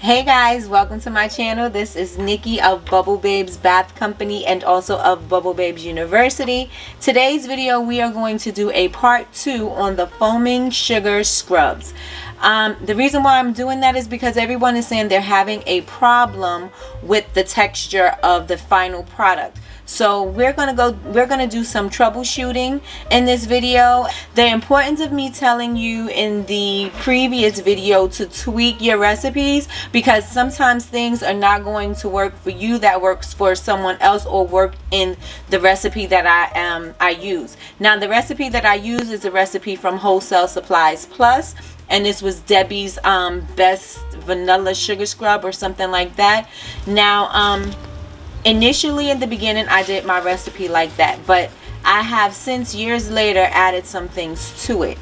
Hey guys, welcome to my channel. This is Nikki of Babez Bath Company and also of Babez University. Today's video we are going to do a part 2 on the foaming sugar scrubs. The reason why I'm doing that is because everyone is saying they're having a problem with the texture of the final product. So we're gonna do some troubleshooting in this video. The importance of me telling you in the previous video to tweak your recipes, because sometimes things are not going to work for you that works for someone else or work in the recipe that I use. Now the recipe that I use is a recipe from Wholesale Supplies Plus, and this was Debbie's best vanilla sugar scrub or something like that. Now initially in the beginning I did my recipe like that, but I have since years later added some things to it.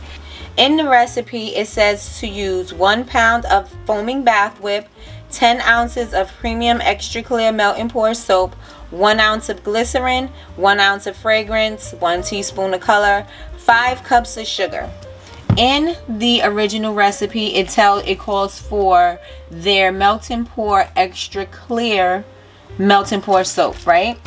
In the recipe it says to use 1 pound of foaming bath whip, 10 ounces of premium extra clear melt and pour soap, 1 ounce of glycerin, 1 ounce of fragrance, 1 teaspoon of color, 5 cups of sugar. In the original recipe it calls for their melt and pour extra clear melt and pour soap, right?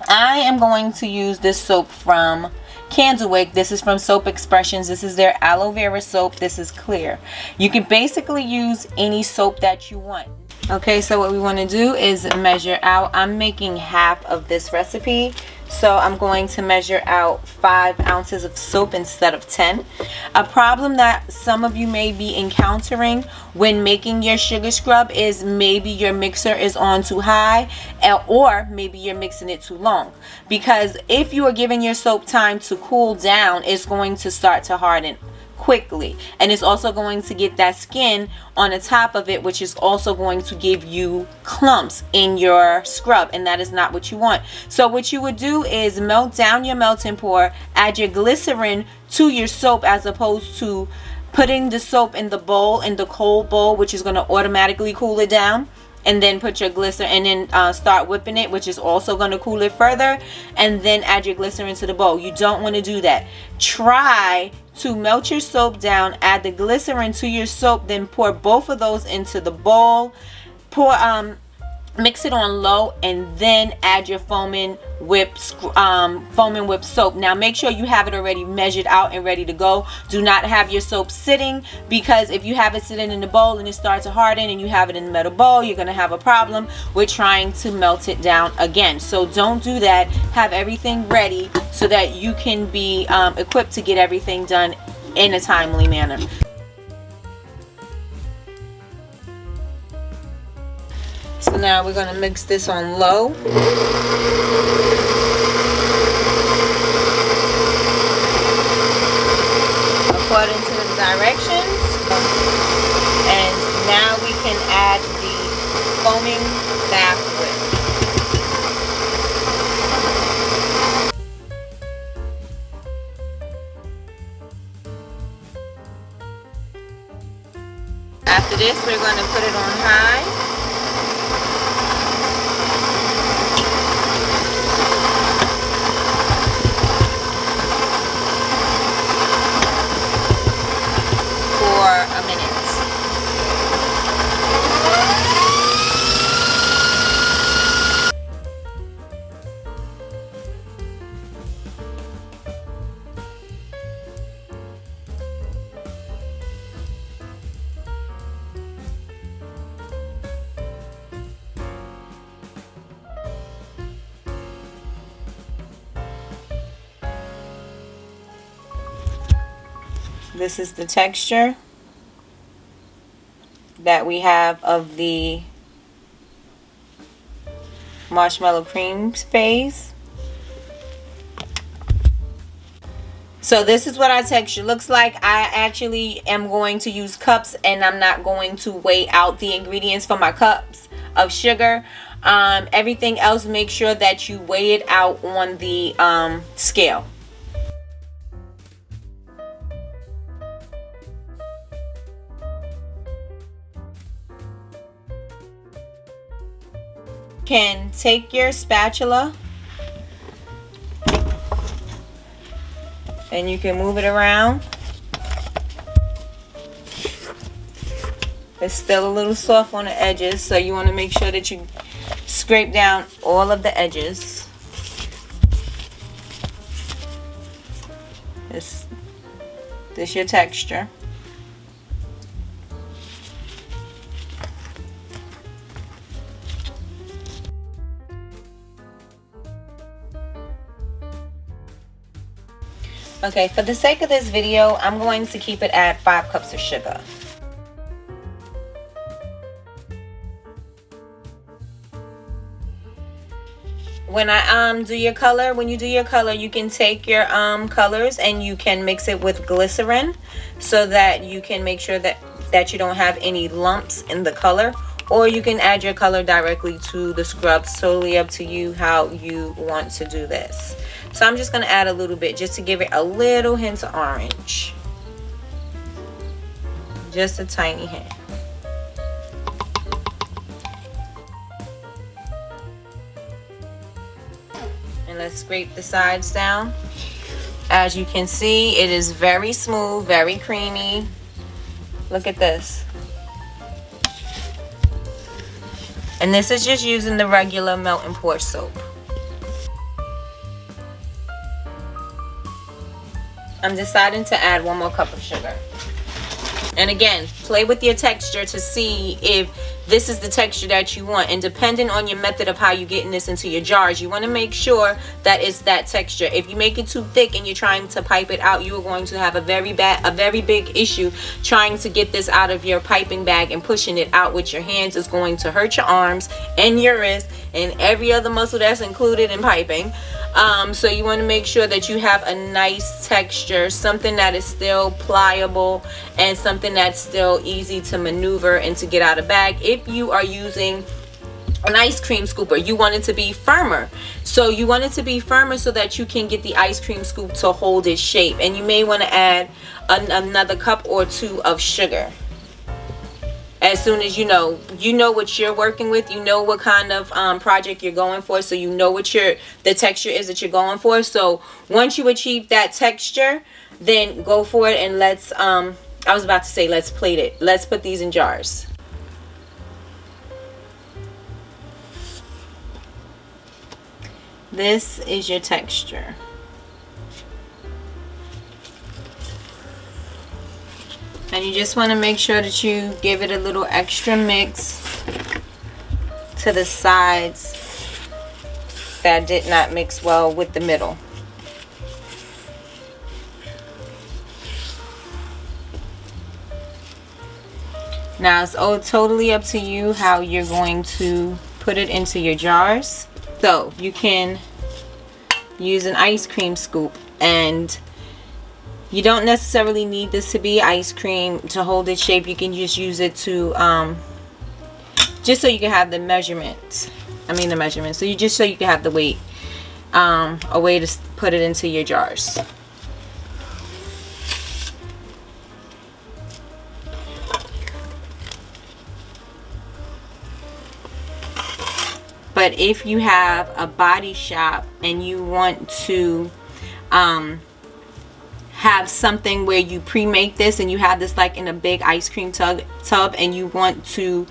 I am going to use this soap from Candlewick. This is from Soap Expressions. This is their aloe vera soap. This is clear. You can basically use any soap that you want. Okay, so what we want to do is measure out. I'm making half of this recipe, so I'm going to measure out 5 ounces of soap instead of 10. A problem that some of you may be encountering when making your sugar scrub is maybe your mixer is on too high, or maybe you're mixing it too long. Because if you are giving your soap time to cool down, it's going to start to harden quickly, and it's also going to get that skin on the top of it, which is also going to give you clumps in your scrub, and that is not what you want. So what you would do is melt down your melt and pour, add your glycerin to your soap, as opposed to putting the soap in the bowl, in the cold bowl, which is going to automatically cool it down, and then put your glycerin and then start whipping it, which is also going to cool it further, and then add your glycerin to the bowl. You don't want to do that. Try to melt your soap down, add the glycerin to your soap, then pour both of those into the bowl. Mix it on low, and then add your foaming whip soap. Now make sure you have it already measured out and ready to go. Do not have your soap sitting, because if you have it sitting in the bowl and it starts to harden and you have it in the metal bowl, you're going to have a problem with trying to melt it down again. So don't do that. Have everything ready so that you can be equipped to get everything done in a timely manner. So now we're going to mix this on low. According to the directions. And now we can add the foaming bath whip. After this, we're going to put it on high. A minute. This is the texture that we have of the marshmallow cream phase. So this is what our texture looks like. I actually am going to use cups, and I'm not going to weigh out the ingredients for my cups of sugar. Everything else, make sure that you weigh it out on the scale. Can take your spatula and you can move it around It's still a little soft on the edges, so you want to make sure that you scrape down all of the edges. This your texture. Okay, for the sake of this video, I'm going to keep it at 5 cups of sugar. When you do your color, you can take your colors and you can mix it with glycerin so that you can make sure that you don't have any lumps in the color, or you can add your color directly to the scrubs. Totally up to you how you want to do this. So I'm just going to add a little bit just to give it a little hint of orange. Just a tiny hint. And let's scrape the sides down. As you can see, it is very smooth, very creamy. Look at this. And this is just using the regular melt and pour soap. I'm deciding to add 1 more cup of sugar. And again, play with your texture to see if this is the texture that you want. And depending on your method of how you're getting this into your jars, you want to make sure that it's that texture. If you make it too thick and you're trying to pipe it out, you are going to have a very big issue trying to get this out of your piping bag, and pushing it out with your hands is going to hurt your arms and your wrist and every other muscle that's included in piping. So you want to make sure that you have a nice texture, something that is still pliable and something that's still easy to maneuver and to get out of bag. If you are using an ice cream scooper, you want it to be firmer. So you want it to be firmer so that you can get the ice cream scoop to hold its shape. And you may want to add another cup or 2 of sugar. As soon as you know what you're working with, you know what kind of project you're going for, so you know what the texture is that you're going for. So once you achieve that texture, then go for it, and let's I was about to say let's plate it. Let's put these in jars. This is your texture. And you just want to make sure that you give it a little extra mix to the sides that did not mix well with the middle. Now it's totally up to you how you're going to put it into your jars. So you can use an ice cream scoop, and you don't necessarily need this to be ice cream to hold its shape. You can just use it to just so you can have the measurements. So you can have the weight, a way to put it into your jars. But if you have a body shop and you want to have something where you pre-make this, and you have this like in a big ice cream tub, and you want to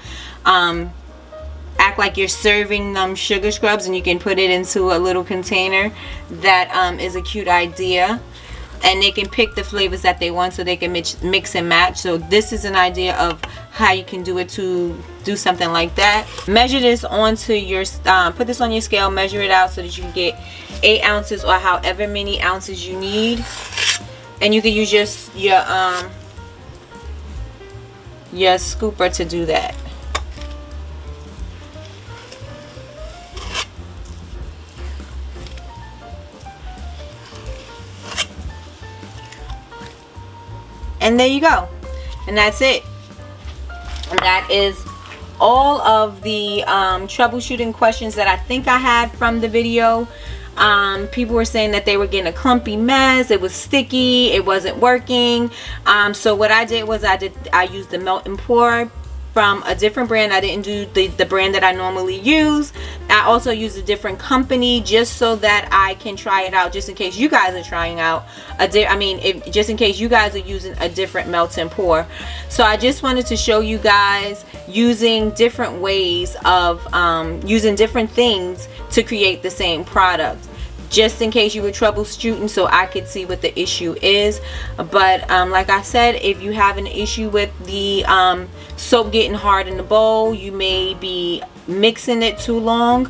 act like you're serving them sugar scrubs, and you can put it into a little container, that is a cute idea. And they can pick the flavors that they want, so they can mix and match. So this is an idea of how you can do it, to do something like that. Measure this onto your put this on your scale, measure it out so that you can get 8 ounces or however many ounces you need. And you can use your scooper to do that. And there you go. And that's it. And that is all of the troubleshooting questions that I think I had from the video. People were saying that they were getting a clumpy mess, it was sticky, it wasn't working. So what I did was I used the melt and pour from a different brand. I didn't do the brand that I normally use. I also use a different company just so that I can try it out, just in case you guys are trying out just in case you guys are using a different melt and pour. So I just wanted to show you guys using different ways of using different things to create the same product, just in case you were troubleshooting, so I could see what the issue is. But like I said, if you have an issue with the soap getting hard in the bowl, you may be mixing it too long.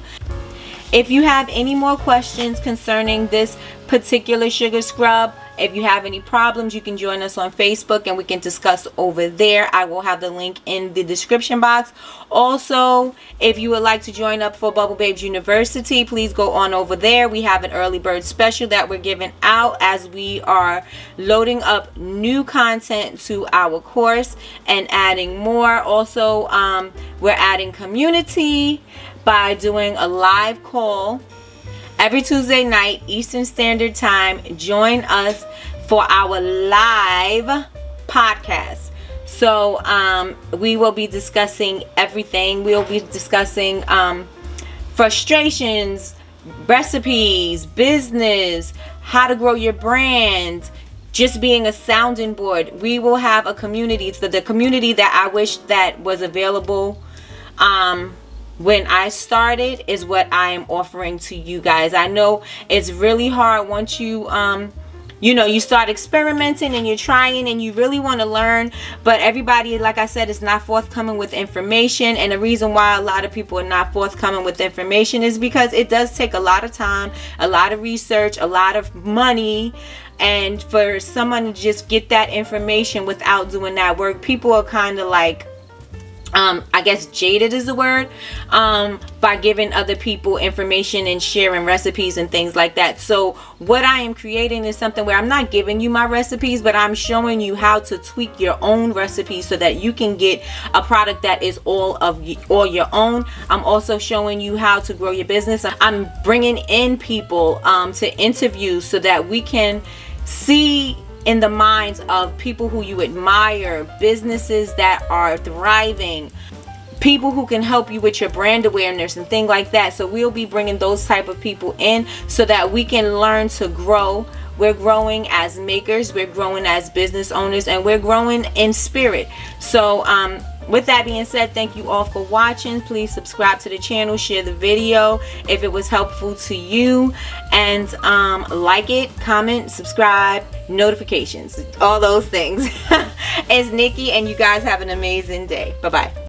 If you have any more questions concerning this particular sugar scrub, if you have any problems, you can join us on Facebook and we can discuss over there. I will have the link in the description box. Also, if you would like to join up for Bubble Babes University, please go on over there. We have an early bird special that we're giving out as we are loading up new content to our course and adding more. Also, we're adding community by doing a live call every Tuesday night, Eastern Standard Time. Join us for our live podcast. So we will be discussing everything. We'll be discussing frustrations, recipes, business, how to grow your brand, just being a sounding board. We will have a community. So the community that I wish that was available when I started is what I am offering to you guys. I know it's really hard once you you start experimenting and you're trying and you really want to learn, but everybody, like I said, is not forthcoming with information. And the reason why a lot of people are not forthcoming with information is because it does take a lot of time, a lot of research, a lot of money. And for someone to just get that information without doing that work, people are kind of like, I guess jaded is the word, by giving other people information and sharing recipes and things like that. So what I am creating is something where I'm not giving you my recipes, but I'm showing you how to tweak your own recipes so that you can get a product that is all your own. I'm also showing you how to grow your business. I'm bringing in people to interview so that we can see in the minds of people who you admire, businesses that are thriving, people who can help you with your brand awareness and things like that. So we'll be bringing those type of people in so that we can learn to grow. We're growing as makers, we're growing as business owners, and we're growing in spirit. So with that being said, thank you all for watching. Please subscribe to the channel, share the video if it was helpful to you, and like it, comment, subscribe, notifications, all those things. It's Nikki, and you guys have an amazing day. Bye bye.